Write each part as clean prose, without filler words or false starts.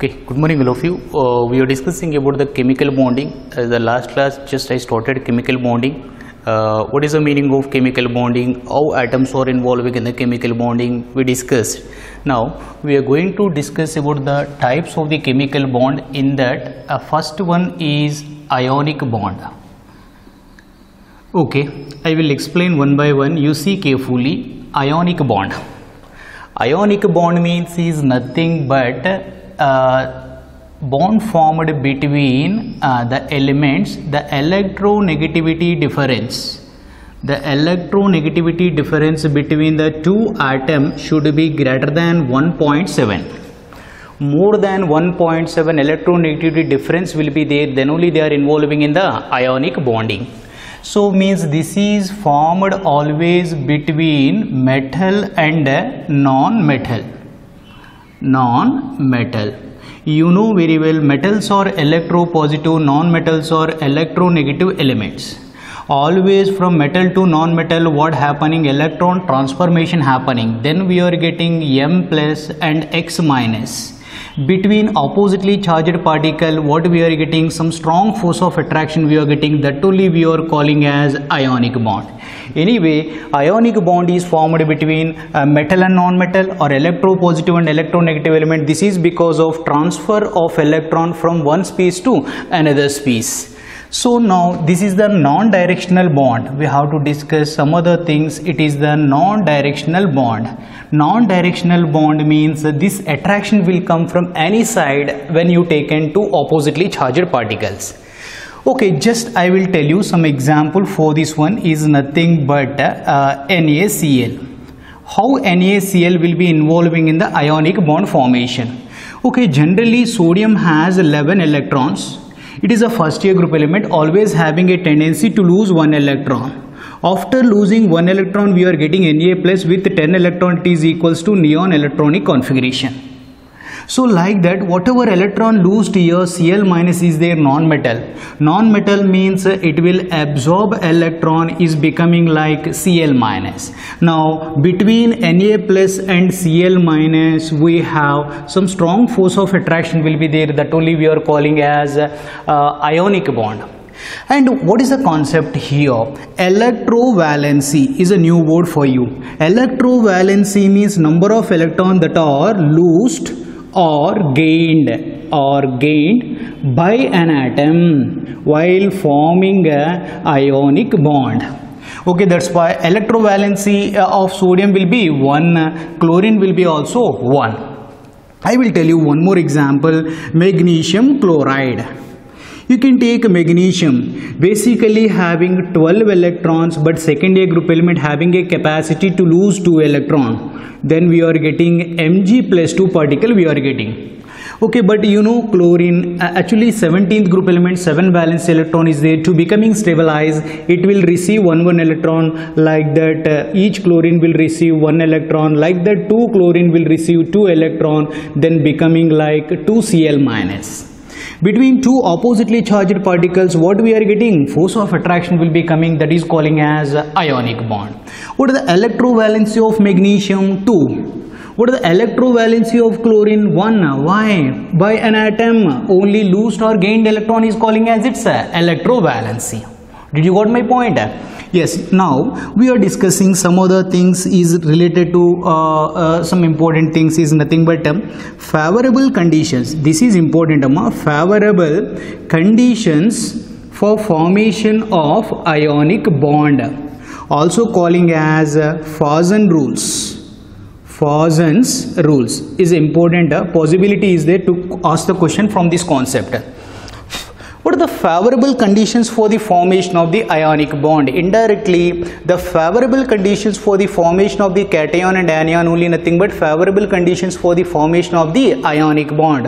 Okay, good morning all of you. We are discussing about the chemical bonding. The last class just I started chemical bonding. What is the meaning of chemical bonding? How atoms are involving in the chemical bonding? We discussed. Now we are going to discuss about the types of the chemical bond. In that, first one is ionic bond. Okay, I will explain one by one. You see carefully. Ionic bond. Ionic bond means is nothing but bond formed between the elements, the electronegativity difference. The electronegativity difference between the two atoms should be greater than 1.7. More than 1.7 electronegativity difference will be there, then only they are involving in the ionic bonding. So means this is formed always between metal and non-metal. Non-metal. You know very well, metals are electropositive, non-metals are electronegative elements. Always from metal to non-metal, what happening? Electron transformation happening. Then we are getting M plus and X minus. Between oppositely charged particle, what we are getting? Some strong force of attraction we are getting. That only we are calling as ionic bond. Anyway, ionic bond is formed between metal and non-metal or electropositive and electronegative element. This is because of transfer of electron from one space to another space. So now this is the non-directional bond. We have to discuss some other things. It is the non-directional bond. Non-directional bond means this attraction will come from any side when you taken two oppositely charged particles. Okay, just I will tell you some example for this one is nothing but NaCl. How NaCl will be involving in the ionic bond formation? Okay, generally sodium has 11 electrons. It is a first year group element, always having a tendency to lose one electron. After losing one electron, we are getting Na plus with 10 electron. It is equals to neon electronic configuration. So like that, whatever electron lost here, Cl minus is their non-metal. Non-metal means it will absorb electron is becoming like Cl minus. Now between Na plus and Cl minus, we have some strong force of attraction will be there. That only we are calling as ionic bond. And what is the concept here? Electrovalency is a new word for you. Electrovalency means number of electrons that are lost or gained by an atom while forming a ionic bond. Okay, that's why electrovalency of sodium will be 1, chlorine will be also 1. I will tell you one more example, magnesium chloride. You can take magnesium, basically having 12 electrons, but second year group element having a capacity to lose 2 electrons. Then we are getting Mg plus 2 particle we are getting. Okay, but you know chlorine, actually 17th group element, 7 valence electron is there. To becoming stabilized, it will receive 1 electron. Like that each chlorine will receive 1 electron. Like that 2 chlorine will receive 2 electron, then becoming like 2 Cl minus. Between two oppositely charged particles, what we are getting? Force of attraction will be coming, that is calling as ionic bond. What is the electrovalency of magnesium? 2. What is the electrovalency of chlorine? 1. Why? By an atom, only lost or gained electron is calling as its electrovalency. Did you got my point? Yes, now we are discussing some other things is related to some important things is nothing but favorable conditions. This is important, favorable conditions for formation of ionic bond, also calling as Fazan rules. Fazan's rules is important. Possibility is there to ask the question from this concept. What are the favorable conditions for the formation of the ionic bond? Indirectly, the favorable conditions for the formation of the cation and anion only nothing but favorable conditions for the formation of the ionic bond.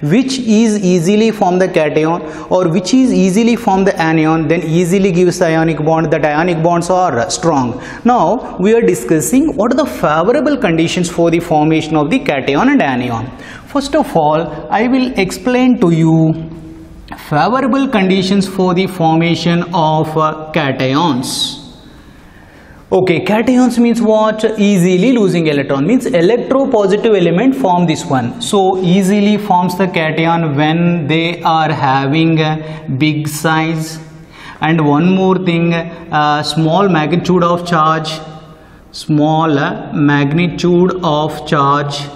Which is easily form the cation or which is easily form the anion, then easily gives the ionic bond. That ionic bonds are strong. Now we are discussing what are the favorable conditions for the formation of the cation and anion. First of all, I will explain to you favorable conditions for the formation of cations. Okay, cations means what? Easily losing electron, means electropositive element form this one. So easily forms the cation when they are having a big size. And one more thing, small magnitude of charge. Small magnitude of charge.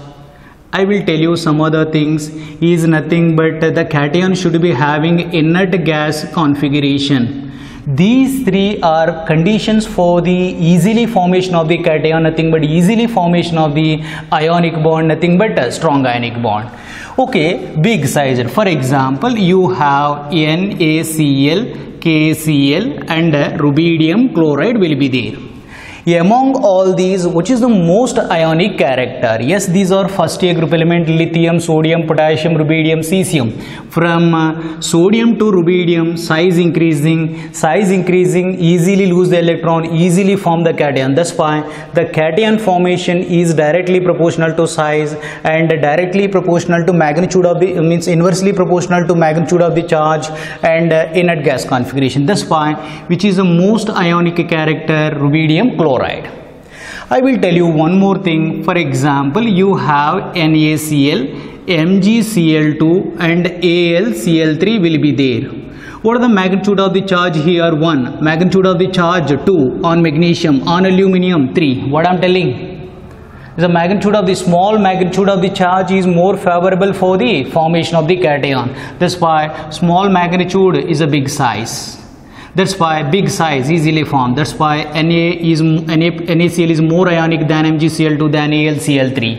I will tell you some other things. Is nothing but the cation should be having inert gas configuration. These three are conditions for the easily formation of the cation, nothing but easily formation of the ionic bond, nothing but a strong ionic bond. Okay, big size. For example, you have NaCl, KCl and rubidium chloride will be there. Among all these, which is the most ionic character? Yes, these are first year group element: lithium, sodium, potassium, rubidium, cesium. From sodium to rubidium, size increasing, easily lose the electron, easily form the cation. That's why the cation formation is directly proportional to size and directly proportional to magnitude of the, means inversely proportional to magnitude of the charge and inert gas configuration. That's why which is the most ionic character? Rubidium chloride. I will tell you one more thing. For example, you have NaCl, MgCl2 and AlCl3 will be there. What are the magnitude of the charge here? 1. Magnitude of the charge 2. On magnesium, on aluminum 3. What I am telling? The magnitude of the small magnitude of the charge is more favorable for the formation of the cation. That's why small magnitude is a big size. That's why big size easily formed. That's why NaCl is more ionic than MgCl2 than AlCl3.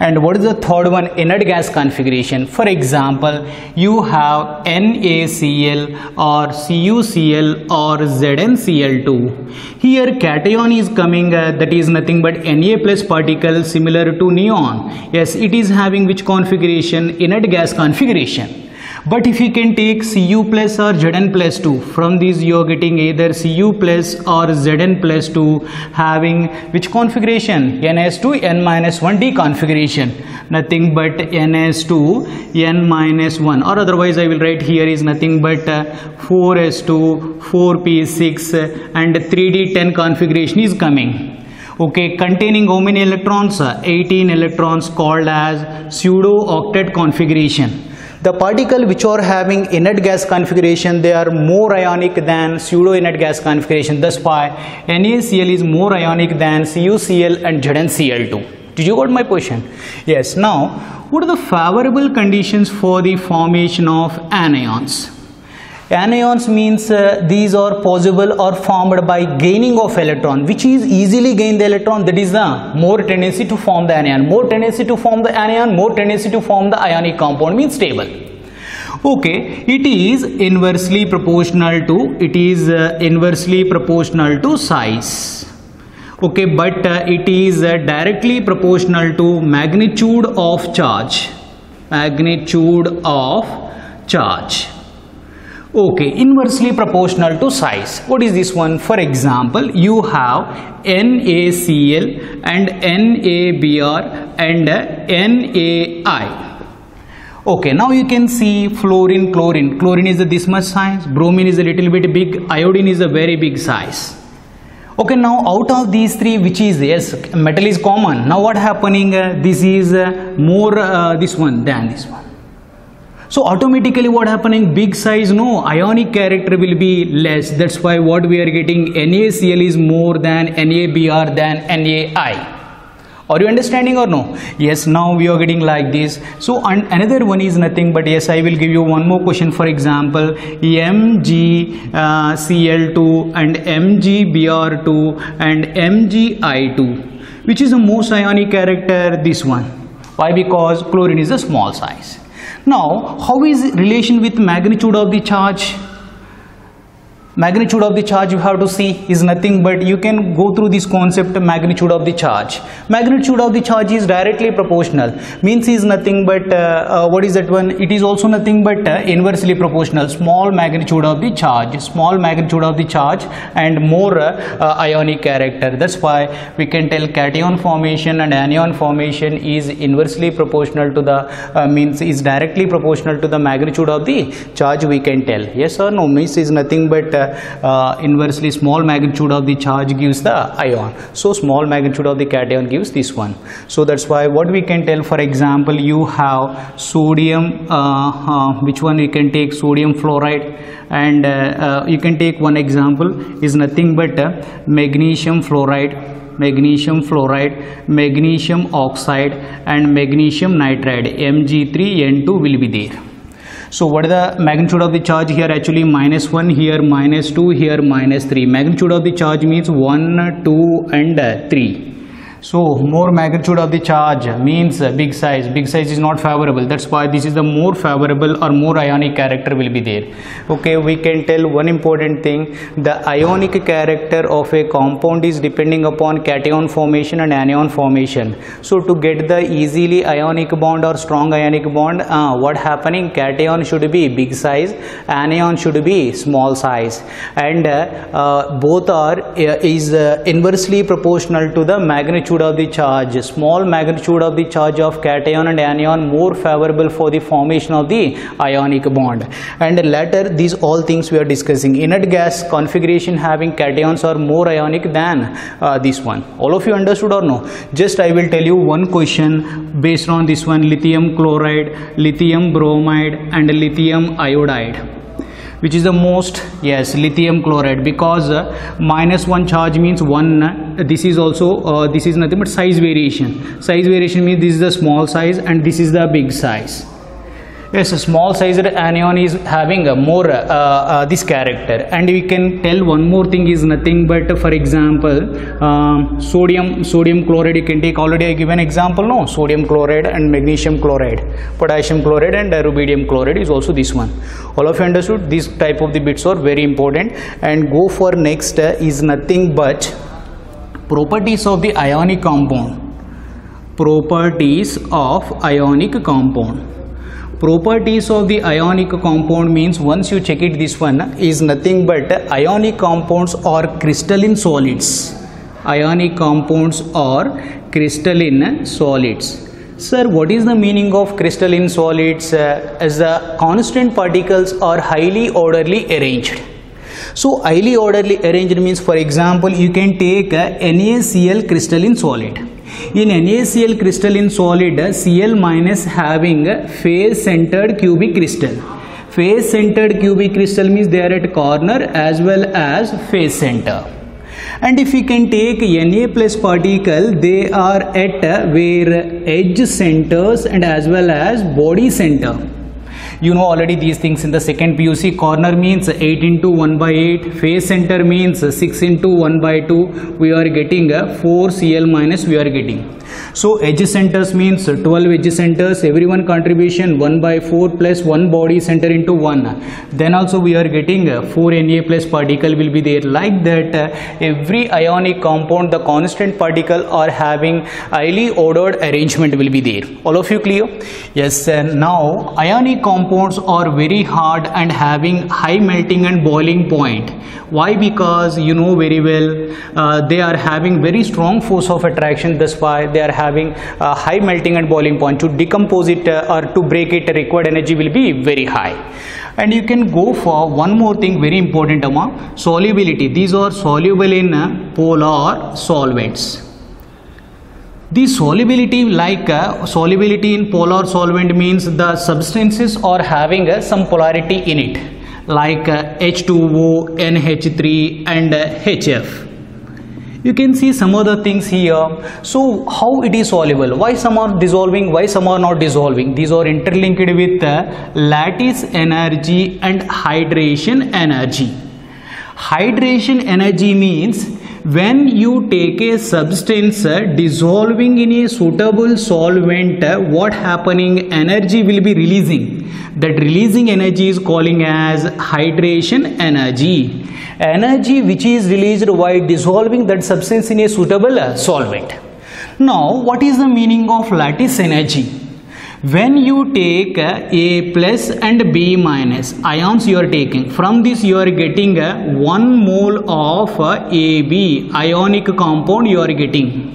And what is the third one? Inert gas configuration. For example, you have NaCl or CuCl or ZnCl2. Here cation is coming, that is nothing but Na plus particle similar to neon. Yes, it is having which configuration? Inert gas configuration. But if you can take Cu plus or Zn plus 2, from these you are getting either Cu plus or Zn plus 2 having which configuration? Ns2 n minus 1d configuration, nothing but Ns2 n minus 1, or otherwise I will write here is nothing but 4s2 4p6 and 3d10 configuration is coming. Okay, containing how many electrons? 18 electrons, called as pseudo octet configuration. The particle which are having inert gas configuration, they are more ionic than pseudo inert gas configuration. That's why NaCl is more ionic than CuCl and ZnCl2. Did you got my question? Yes. Now, what are the favorable conditions for the formation of anions? Anions means these are possible or formed by gaining of electron, which is easily gain the electron, that is the more tendency to form the anion. More tendency to form the anion, more tendency to form the ionic compound, means stable. Okay, it is inversely proportional to size. Okay, but it is directly proportional to magnitude of charge. Okay, inversely proportional to size. What is this one? For example, you have NaCl and NaBr and NaI. Okay, now you can see fluorine, chlorine. Chlorine is this much size, bromine is a little bit big, iodine is a very big size. Okay, now out of these three, which is, yes, metal is common. Now what happening? This is more this one than this one. So automatically what happening? Big size, no, ionic character will be less. That's why what we are getting, NaCl is more than NaBr than NaI. Are you understanding or no? Yes, now we are getting like this. So another one is nothing but, yes, I will give you one more question. For example, MgCl2 and MgBr2 and MgI2. Which is the most ionic character? This one. Why? Because chlorine is a small size. Now, how is relation with magnitude of the charge? Magnitude of the charge you have to see is nothing but, you can go through this concept, magnitude of the charge. Magnitude of the charge is directly proportional, means is nothing but what is that one? It is also nothing but inversely proportional. Small magnitude of the charge, and more ionic character. That's why we can tell cation formation and anion formation is inversely proportional to the means is directly proportional to the magnitude of the charge, we can tell. Yes or no? Means is nothing but inversely small magnitude of the charge gives the ion. So small magnitude of the cation gives this one. So that's why what we can tell, for example, you have sodium, which one we can take, sodium fluoride, and you can take one example is nothing but magnesium fluoride, magnesium oxide, and magnesium nitride, Mg3N2 will be there. So what is the magnitude of the charge here? Actually -1, here -2, here -3. Magnitude of the charge means 1, 2 and 3. So more magnitude of the charge means big size. Big size is not favorable. That's why this is the more favorable or more ionic character will be there. Okay, we can tell one important thing. The ionic character of a compound is depending upon cation formation and anion formation. So to get the easily ionic bond or strong ionic bond, what happening? Cation should be big size, anion should be small size, and both are inversely proportional to the magnitude of the charge. Small magnitude of the charge of cation and anion more favorable for the formation of the ionic bond. And later these all things we are discussing. Inert gas configuration having cations are more ionic than this one. All of you understood or no? Just I will tell you one question based on this one: lithium chloride, lithium bromide and lithium iodide. Which is the most? Yes, lithium chloride, because -1 charge means 1. This is also this is nothing but size variation. Size variation means this is the small size and this is the big size. Yes, a small sized anion is having a more this character. And we can tell one more thing is nothing but, for example, sodium chloride you can take. Already I give an example, no? Sodium chloride and magnesium chloride, potassium chloride and rubidium chloride is also this one. All of you understood? This type of the bits are very important. And go for next is nothing but properties of the ionic compound. Properties of ionic compound. Properties of the ionic compound means, once you check it, this one is nothing but ionic compounds or crystalline solids. Ionic compounds or crystalline solids. Sir, what is the meaning of crystalline solids? As the constant particles are highly orderly arranged. So highly orderly arranged means, for example, you can take NaCl crystalline solid. In NaCl crystalline solid, Cl minus having face centered cubic crystal. Face centered cubic crystal means they are at corner as well as face center. And if we can take Na plus particle, they are at where edge centers and as well as body center. You know already these things in the second PUC. Corner means 8 into 1 by 8. Face center means 6 into 1 by 2. We are getting 4 Cl minus we are getting. So edge centers means 12 edge centers. Everyone contribution 1 by 4 plus 1 body center into 1. Then also we are getting 4 Na plus particle will be there. Like that every ionic compound, the constant particle are having highly ordered arrangement will be there. All of you clear? Yes. Now ionic compounds are very hard and having high melting and boiling point. Why? Because you know very well they are having very strong force of attraction. That's why they are having a high melting and boiling point. To decompose it or to break it, required energy will be very high. And you can go for one more thing very important, solubility. These are soluble in polar solvents. The solubility, like solubility in polar solvent means the substances are having some polarity in it, like H2O, NH3 and HF. You can see some other things here. So how it is soluble? Why some are dissolving? Why some are not dissolving? These are interlinked with lattice energy and hydration energy. Hydration energy means when you take a substance dissolving in a suitable solvent, what happening? Energy will be releasing. That releasing energy is calling as hydration energy. Energy which is released while dissolving that substance in a suitable solvent. Now what is the meaning of lattice energy? When you take A plus and B minus ions you are taking, from this you are getting 1 mole of AB ionic compound you are getting.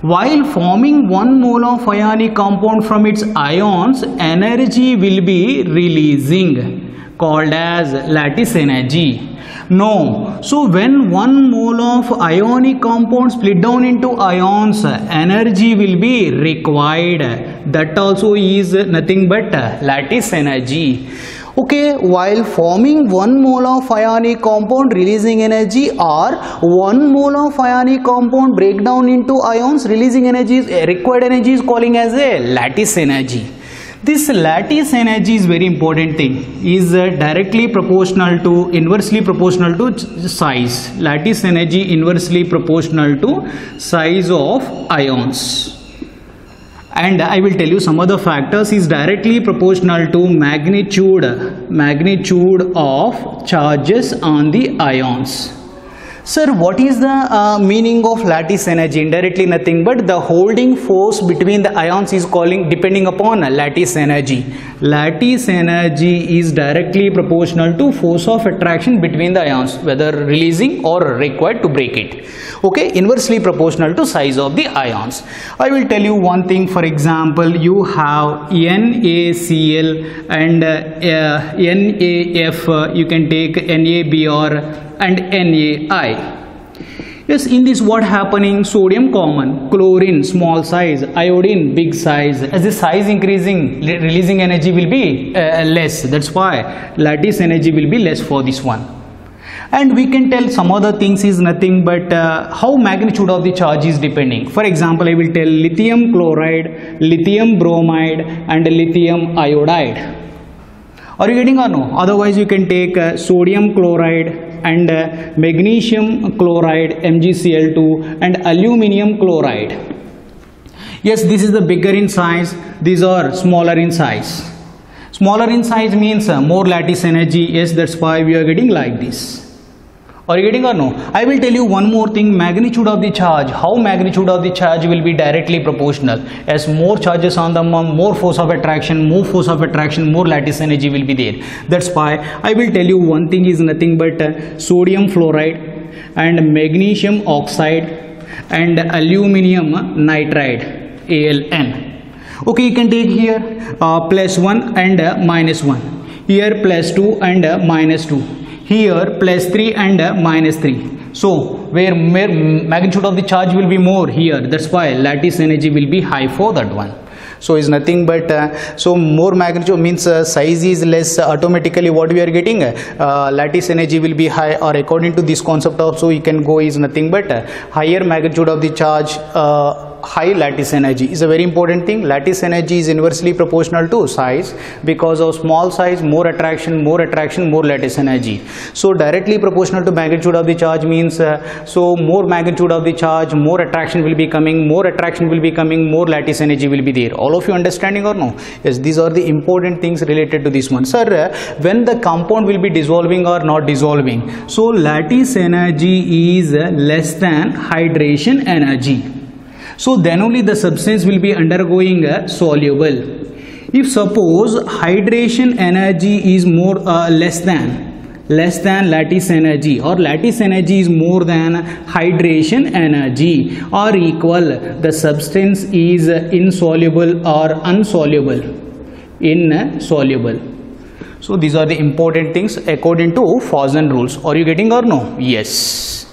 While forming 1 mole of ionic compound from its ions, energy will be releasing. called as lattice energy? No. So when one mole of ionic compound split down into ions, energy will be required. That also is nothing but lattice energy. Okay, while forming one mole of ionic compound releasing energy, or one mole of ionic compound break down into ions releasing energy, required energy is calling as a lattice energy. This lattice energy is very important thing, is directly proportional to, inversely proportional to size. Lattice energy inversely proportional to size of ions. And I will tell you some other factors is directly proportional to magnitude of charges on the ions. Sir, what is the meaning of lattice energy? Indirectly nothing but the holding force between the ions is calling depending upon lattice energy. Lattice energy is directly proportional to force of attraction between the ions, whether releasing or required to break it. Okay, inversely proportional to size of the ions. I will tell you one thing. For example, you have NaCl and NaF. You can take NaBr and NaI. Yes, in this what happening? Sodium common, chlorine small size, iodine big size. As the size increasing, releasing energy will be less. That's why lattice energy will be less for this one. And we can tell some other things is nothing but how magnitude of the charge is depending. For example, I will tell lithium chloride, lithium bromide and lithium iodide. Are you getting or no? Otherwise you can take sodium chloride and magnesium chloride MgCl2 and aluminium chloride. Yes, this is the bigger in size, these are smaller in size. Smaller in size means more lattice energy. Yes, that's why we are getting like this. Are you getting or no? I will tell you one more thing, magnitude of the charge. How magnitude of the charge will be directly proportional. As more charges on the more force of attraction, more lattice energy will be there. That's why I will tell you one thing is nothing but sodium fluoride and magnesium oxide and aluminium nitride, ALN. Okay, you can take here +1 and -1. Here +2 and -2. Here +3 and -3. So where magnitude of the charge will be more here, that's why lattice energy will be high for that one. So is nothing but so more magnitude means size is less, automatically what we are getting lattice energy will be high, or according to this concept also you can go is nothing but higher magnitude of the charge, high lattice energy is a very important thing. Lattice energy is inversely proportional to size. Because of small size, more attraction, more lattice energy. So directly proportional to magnitude of the charge means so more magnitude of the charge, more attraction will be coming, more lattice energy will be there. All of you understanding or no? Yes, these are the important things related to this one. Sir, when the compound will be dissolving or not dissolving? So lattice energy is less than hydration energy. So then only the substance will be undergoing soluble. If suppose hydration energy is more less than lattice energy, or lattice energy is more than hydration energy, or equal, the substance is insoluble or insoluble. So these are the important things according to Fausen rules. Are you getting or no? Yes.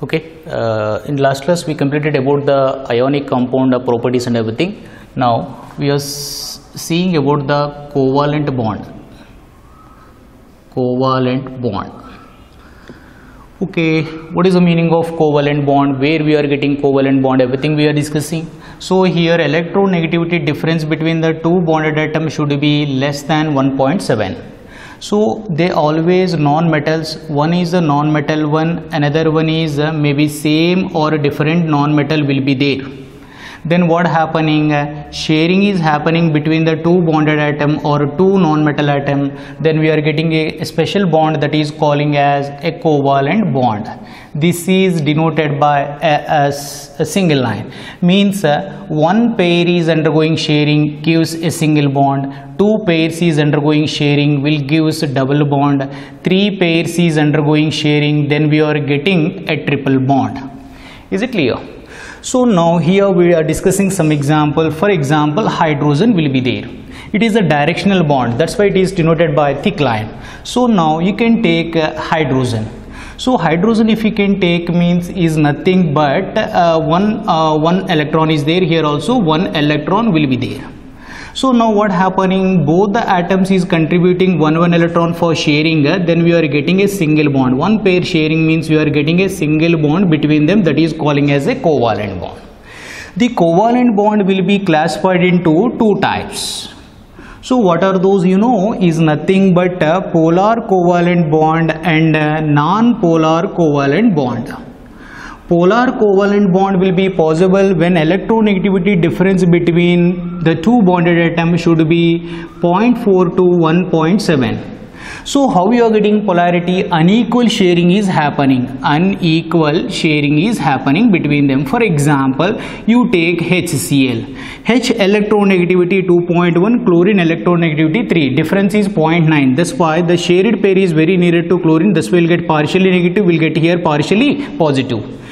Okay, in last class we completed about the ionic compound properties and everything. Now we are seeing about the covalent bond. Okay, what is the meaning of covalent bond? Where we are getting covalent bond? Everything we are discussing. So here electronegativity difference between the two bonded atoms should be less than 1.7. So they always non-metals. One is a non-metal one, another one is maybe same or different non-metal will be there. Then what happening? Sharing is happening between the two bonded atom or two non-metal atom. Then we are getting a special bond that is calling as a covalent bond. This is denoted by a single line. Means one pair is undergoing sharing gives a single bond. Two pairs is undergoing sharing will gives a double bond. Three pairs is undergoing sharing, then we are getting a triple bond. Is it clear? So now here we are discussing some example. For example, hydrogen will be there. It is a directional bond, that's why it is denoted by thick line. So now you can take hydrogen. So hydrogen, if you can take, means is nothing but one electron is there. Here also one electron will be there. So now what happening, both the atoms is contributing one electron for sharing, then we are getting a single bond. One pair sharing means we are getting a single bond between them, that is calling as a covalent bond. The covalent bond will be classified into two types. So what are those? You know, is nothing but polar covalent bond and non-polar covalent bond. Polar covalent bond will be possible when electronegativity difference between the two bonded atoms should be 0.4 to 1.7. So how you are getting polarity? Unequal sharing is happening. Unequal sharing is happening between them. For example, you take HCl. H electronegativity 2.1, chlorine electronegativity 3. Difference is 0.9. That's why the shared pair is very near to chlorine. This will get partially negative, will get here partially positive.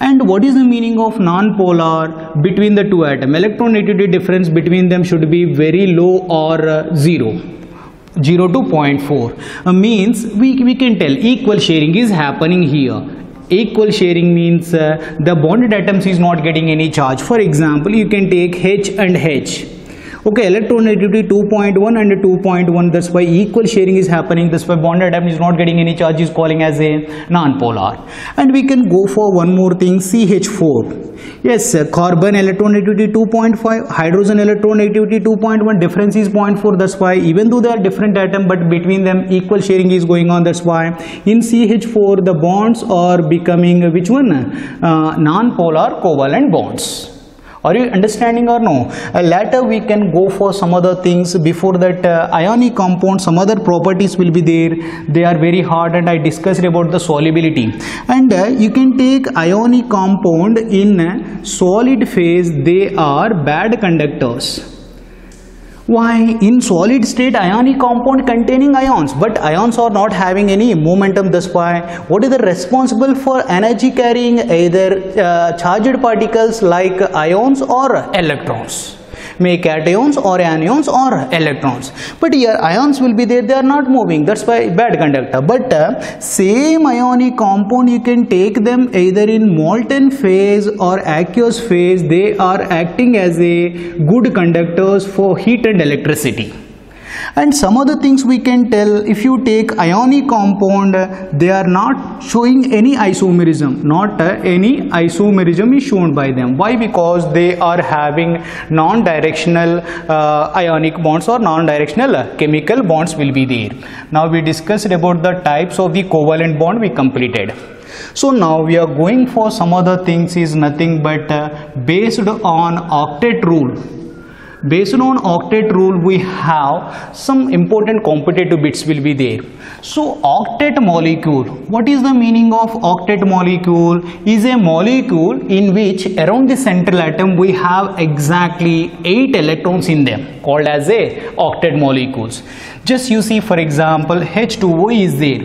And what is the meaning of non-polar between the two atoms? Electronegativity difference between them should be very low or 0 to 0.4. Means we can tell equal sharing is happening here. Equal sharing means the bonded atoms is not getting any charge. For example, you can take H and H. Okay, electronegativity 2.1 and 2.1, that's why equal sharing is happening. That's why bonded atom is not getting any charge, is calling as a non-polar. And we can go for one more thing, CH4. Yes, carbon electronegativity 2.5, hydrogen electronegativity 2.1, difference is 0.4. That's why even though they are different atoms, but between them equal sharing is going on. That's why in CH4 the bonds are becoming which one? Non-polar covalent bonds. Are you understanding or no? Later we can go for some other things. Before that, ionic compound, some other properties will be there. They are very hard, and I discussed about the solubility. And you can take ionic compound in solid phase. They are bad conductors. Why? In solid state, ionic compound containing ions, but ions are not having any momentum. That's why what is the responsible for energy carrying? Either charged particles like ions or electrons. May cations or anions or electrons. But here ions will be there, they are not moving. That's why bad conductor. But same ionic compound, you can take them either in molten phase or aqueous phase. They are acting as a good conductors for heat and electricity. And some other things we can tell, if you take ionic compound, they are not showing any isomerism. Not any isomerism is shown by them. Why? Because they are having non-directional ionic bonds or non-directional chemical bonds will be there. Now we discussed about the types of the covalent bond we completed. So now we are going for some other things, is nothing but based on octet rule. Based on octet rule, we have some important competitive bits will be there. So octet molecule, what is the meaning of octet molecule? Is a molecule in which around the central atom we have exactly 8 electrons in them, called as a octet molecules. Just you see, for example, H2O is there.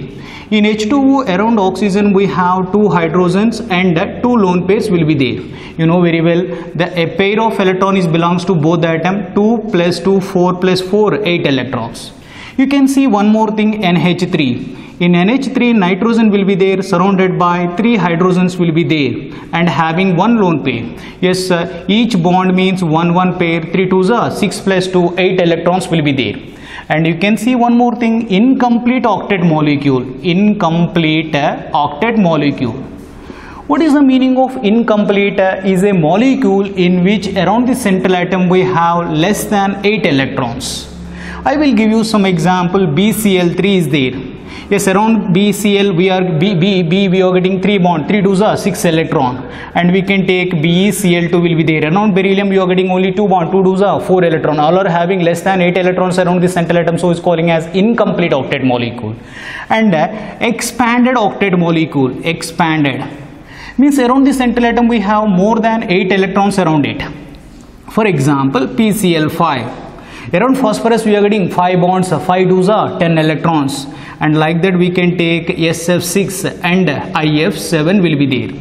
In H2O, around oxygen we have 2 hydrogens and 2 lone pairs will be there. You know very well, a pair of electrons belongs to both the atom. 2 plus 2, 4 plus 4, 8 electrons. You can see one more thing, NH3. In NH3, nitrogen will be there, surrounded by 3 hydrogens will be there and having 1 lone pair. Yes, each bond means 1 pair, 3 2s are 6 plus 2, 8 electrons will be there. And you can see one more thing, incomplete octet molecule. Incomplete octet molecule. What is the meaning of incomplete? Is a molecule in which around the central atom we have less than 8 electrons. I will give you some example. BCl3 is there. Yes, around BCl we are we are getting 3 bond, 3 2s are 6 electron, and we can take BeCl2 will be there. Around beryllium we are getting only 2 bond, 2 2s are 4 electron. All are having less than 8 electrons around the central atom, so it's calling as incomplete octet molecule. And expanded octet molecule, expanded means around the central atom we have more than 8 electrons around it. For example, PCl5. Around phosphorus we are getting 5 bonds, 5 2s are 10 electrons, and like that we can take SF6 and IF7 will be there.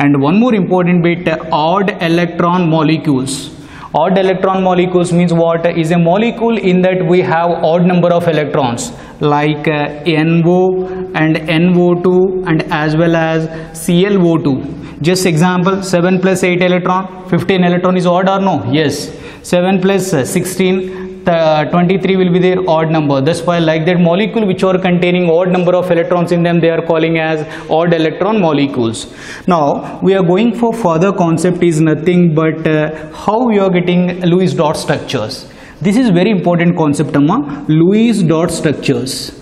And one more important bit, odd electron molecules. Odd electron molecules means what? Is a molecule in that we have odd number of electrons, like NO and NO2 and as well as ClO2. Just example, 7 plus 8 electron, 15 electron is odd or no? Yes. 7 plus 16, 23 will be their odd number. That's why like that molecule which are containing odd number of electrons in them, they are calling as odd electron molecules. Now we are going for further concept is nothing but how we are getting Lewis dot structures. This is very important concept, Lewis dot structures.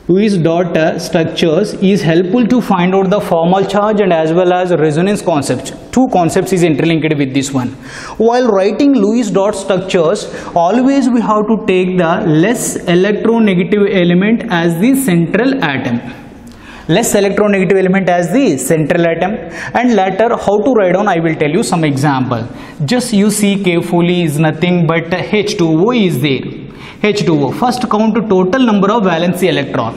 Lewis dot structures is helpful to find out the formal charge and as well as resonance concept. Two concepts is interlinked with this one. While writing Lewis dot structures, always we have to take the less electronegative element as the central atom. Less electronegative element as the central atom, and later how to write down I will tell you some example. Just you see carefully is nothing but H2O is there. H2O. First count total number of valency electron.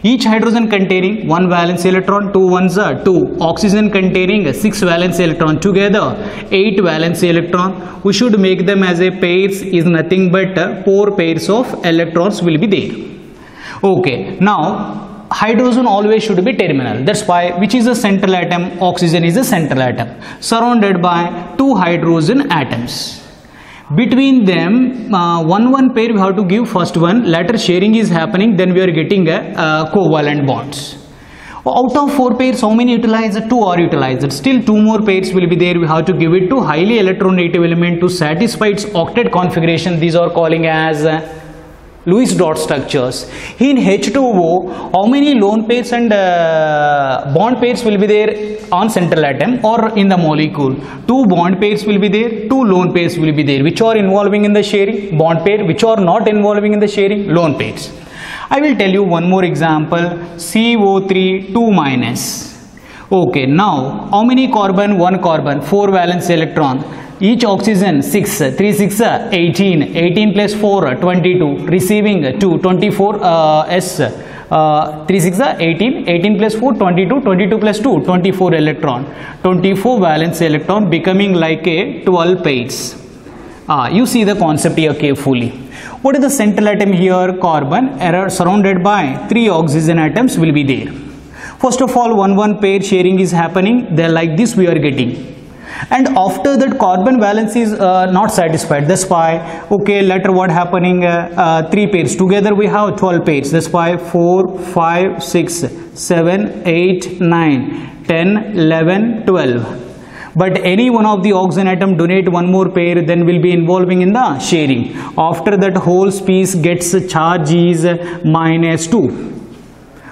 Each hydrogen containing 1 valency electron, 2 ones are 2. Oxygen containing 6 valency electron, together 8 valency electron. We should make them as a pairs is nothing but 4 pairs of electrons will be there. Okay, now hydrogen always should be terminal. That's why which is a central atom? Oxygen is a central atom surrounded by 2 hydrogen atoms. Between them, one pair we have to give first one, later sharing is happening, then we are getting a covalent bonds. Out of 4 pairs, how many utilized? 2 are utilized. Still 2 more pairs will be there. We have to give it to highly electronegative element to satisfy its octet configuration. These are calling as Lewis dot structures. In H2O, how many lone pairs and bond pairs will be there on central atom or in the molecule? 2 bond pairs will be there, 2 lone pairs will be there, which are involving in the sharing, bond pair, which are not involving in the sharing, lone pairs. I will tell you one more example, CO3 2 minus. Okay, now how many carbon? 1 carbon, 4 valence electron. Each oxygen 6, 3 6 18, 18 plus 4 22, receiving 2, 24 S, 3 6 18, 18 plus 4 22, 22 plus 2 24 electron, 24 valence electron becoming like a 12 pairs. You see the concept here carefully. What is the central atom here? Carbon, surrounded by 3 oxygen atoms will be there. First of all, 1 pair sharing is happening, then like this we are getting. And after that carbon valence is not satisfied. That's why, okay, later what happening? 3 pairs. Together we have 12 pairs. That's why 4, 5, 6, 7, 8, 9, 10, 11, 12. But any one of the oxygen atom donate 1 more pair, then will be involving in the sharing. After that whole piece gets charge is -2.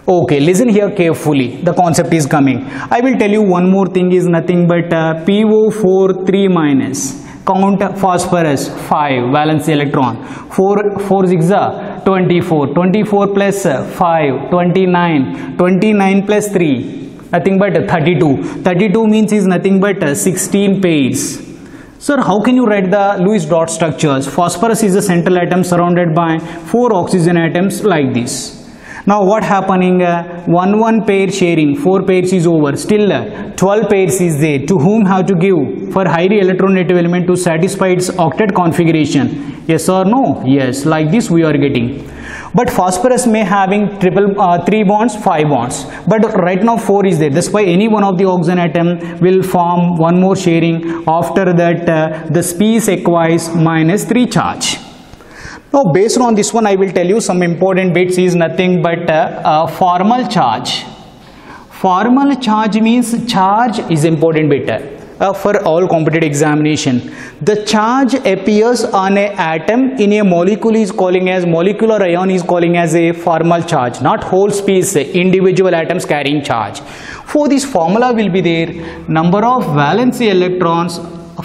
Okay, listen here carefully. The concept is coming. I will tell you one more thing is nothing but PO4 3 minus. Count phosphorus 5 valence electron. 4 6 24. 24 plus 5 29. 29 plus 3 nothing but 32. 32 means is nothing but 16 pairs. Sir, how can you write the Lewis dot structures? Phosphorus is a central atom surrounded by 4 oxygen atoms like this. Now what happening? 1 pair sharing, 4 pairs is over, still 12 pairs is there. To whom have to give? For highly electronegative element to satisfy its octet configuration. Yes or no? Yes, like this we are getting. But phosphorus may having 3 bonds, 5 bonds. But right now 4 is there. That's why any one of the oxygen atom will form 1 more sharing. After that the species acquires -3 charge. Now based on this one I will tell you some important bits is nothing but formal charge. Formal charge means charge is important bit for all competitive examination. The charge appears on a atom in a molecule is calling as molecular ion is calling as a formal charge, not whole space individual atoms carrying charge. For this formula will be there number of valency electrons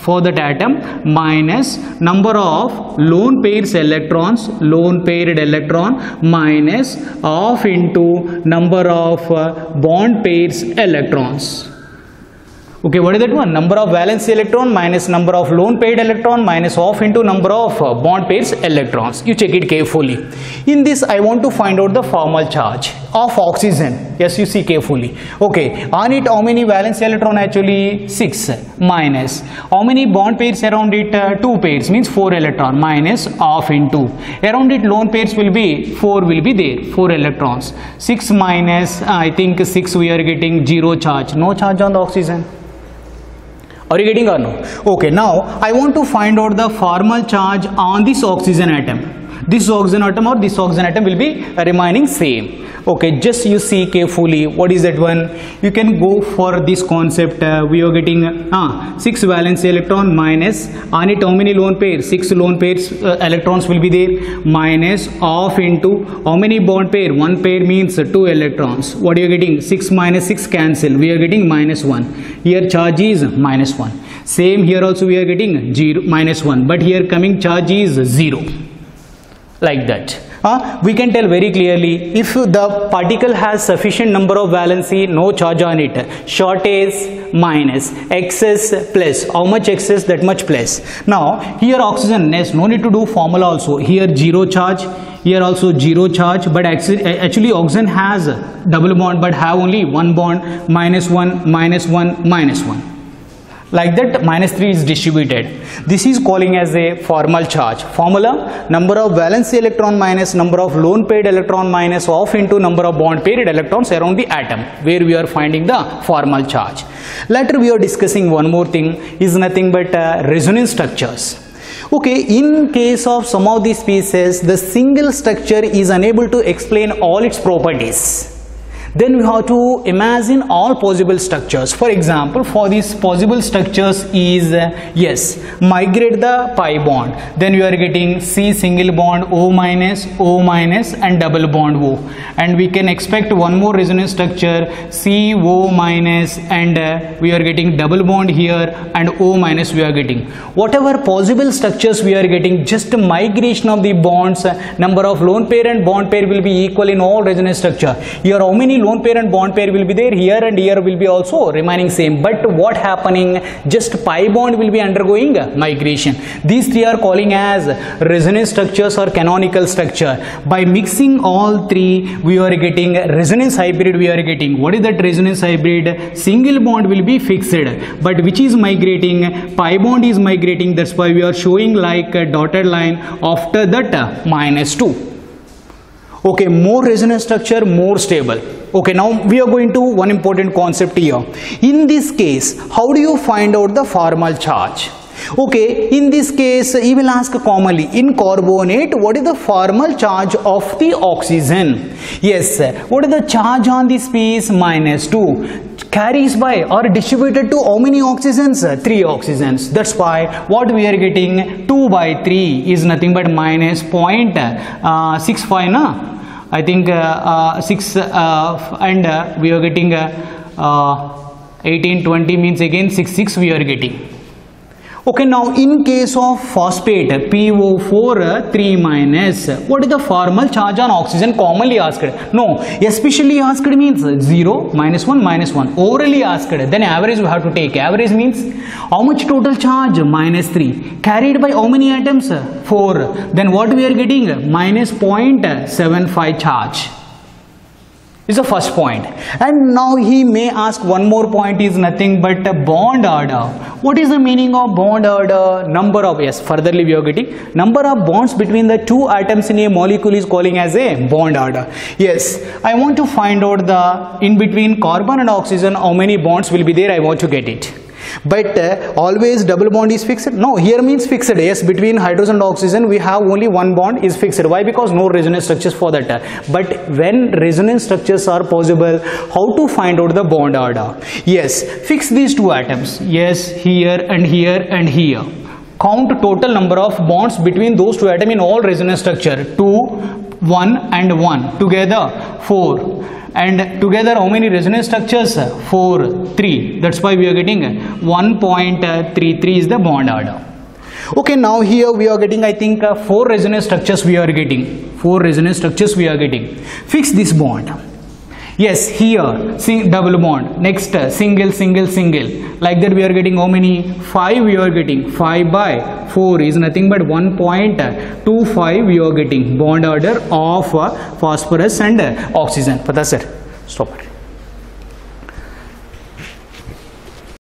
for that atom minus number of lone pairs electrons, lone paired electron minus half into number of bond pairs electrons. Okay, what is that one? Number of valence electron minus number of lone paired electron minus off into number of bond pairs electrons. You check it carefully. In this, I want to find out the formal charge of oxygen. Yes, you see carefully. Okay, on it, how many valence electron? Actually 6 minus. How many bond pairs around it? 2 pairs, means 4 electron minus off into. Around it, lone pairs will be 4 will be there, 4 electrons. 6 minus, I think 6 we are getting 0 charge. No charge on the oxygen. Are you getting or no? Okay, now I want to find out the formal charge on this oxygen atom. This oxygen atom or this oxygen atom will be remaining same. Okay, just you see carefully what is that one. You can go for this concept. We are getting 6 valence electron minus on it how many lone pairs? 6 lone pairs electrons will be there, minus off into how many bond pair? 1 pair means 2 electrons. What are you getting? 6 minus 6 cancel. We are getting minus 1. Here charge is minus 1. Same here also we are getting 0 minus 1, but here coming charge is 0. Like that. We can tell very clearly if the particle has sufficient number of valency, no charge on it. Shortage minus, excess plus. How much excess, that much plus. Now here oxygen, yes, no need to do formula also. Here 0 charge, here also 0 charge, but actually oxygen has double bond but have only one bond, minus 1, minus 1, minus 1. Like that, minus 3 is distributed. This is calling as a formal charge. Formula, number of valence electron minus number of lone paired electron minus off into number of bond paired electrons around the atom, where we are finding the formal charge. Later we are discussing one more thing, is nothing but resonance structures. Okay, in case of some of these species, the single structure is unable to explain all its properties. Then we have to imagine all possible structures. For example, for these possible structures is yes, migrate the pi bond. Then we are getting C single bond, O minus, and double bond O. And we can expect one more resonance structure, C O minus, and we are getting double bond here, and O minus we are getting. Whatever possible structures we are getting, just migration of the bonds, number of lone pair and bond pair will be equal in all resonance structure. Here how many lone pair and bond pair will be there? Here and here will be also remaining same, but what happening, just pi bond will be undergoing migration. These three are calling as resonance structures or canonical structure. By mixing all three, we are getting resonance hybrid. We are getting, what is that resonance hybrid? Single bond will be fixed, but which is migrating? Pi bond is migrating. That's why we are showing like a dotted line after that minus 2. Okay, more resonance structure, more stable. Okay, now we are going to one important concept here. In this case, how do you find out the formal charge? Okay, in this case, you will ask commonly, in carbonate, what is the formal charge of the oxygen? Yes, what is the charge on this piece? Minus 2. Carries by or distributed to how many oxygens? 3 oxygens. That's why what we are getting, 2 by 3 is nothing but minus 0.65 na? I think 6 and we are getting 18, 20 means again 6 we are getting. Okay, now in case of phosphate, PO4 3 minus, what is the formal charge on oxygen? Commonly asked. No, especially asked means 0, minus 1, minus 1. Orally asked, then average we have to take. Average means how much total charge? Minus 3. Carried by how many atoms? 4. Then what we are getting? Minus 0.75 charge. Is the first point. And now he may ask one more point, is nothing but bond order. What is the meaning of bond order? Number of, yes, furtherly we are getting number of bonds between the two atoms in a molecule is calling as a bond order. Yes, I want to find out the in between carbon and oxygen how many bonds will be there. I want to get it. But always double bond is fixed. No, here means fixed. Yes, between hydrogen and oxygen we have only one bond is fixed. Why? Because no resonance structures for that. But when resonance structures are possible, how to find out the bond order? Yes, fix these two atoms. Yes, here and here and here. Count total number of bonds between those two atoms in all resonance structure. 2, 1 and 1. Together 4. And together how many resonance structures? 4, 3. That's why we are getting 1.33 is the bond order. Okay, now here we are getting, I think 4 resonance structures we are getting. 4 resonance structures we are getting. Fix this bond. Yes, here see double bond. Next single, single, single. Like that we are getting how many? 5 we are getting. 5 by 4 is nothing but 1.25 we are getting bond order of phosphorus and oxygen. Pata sir? Stop it.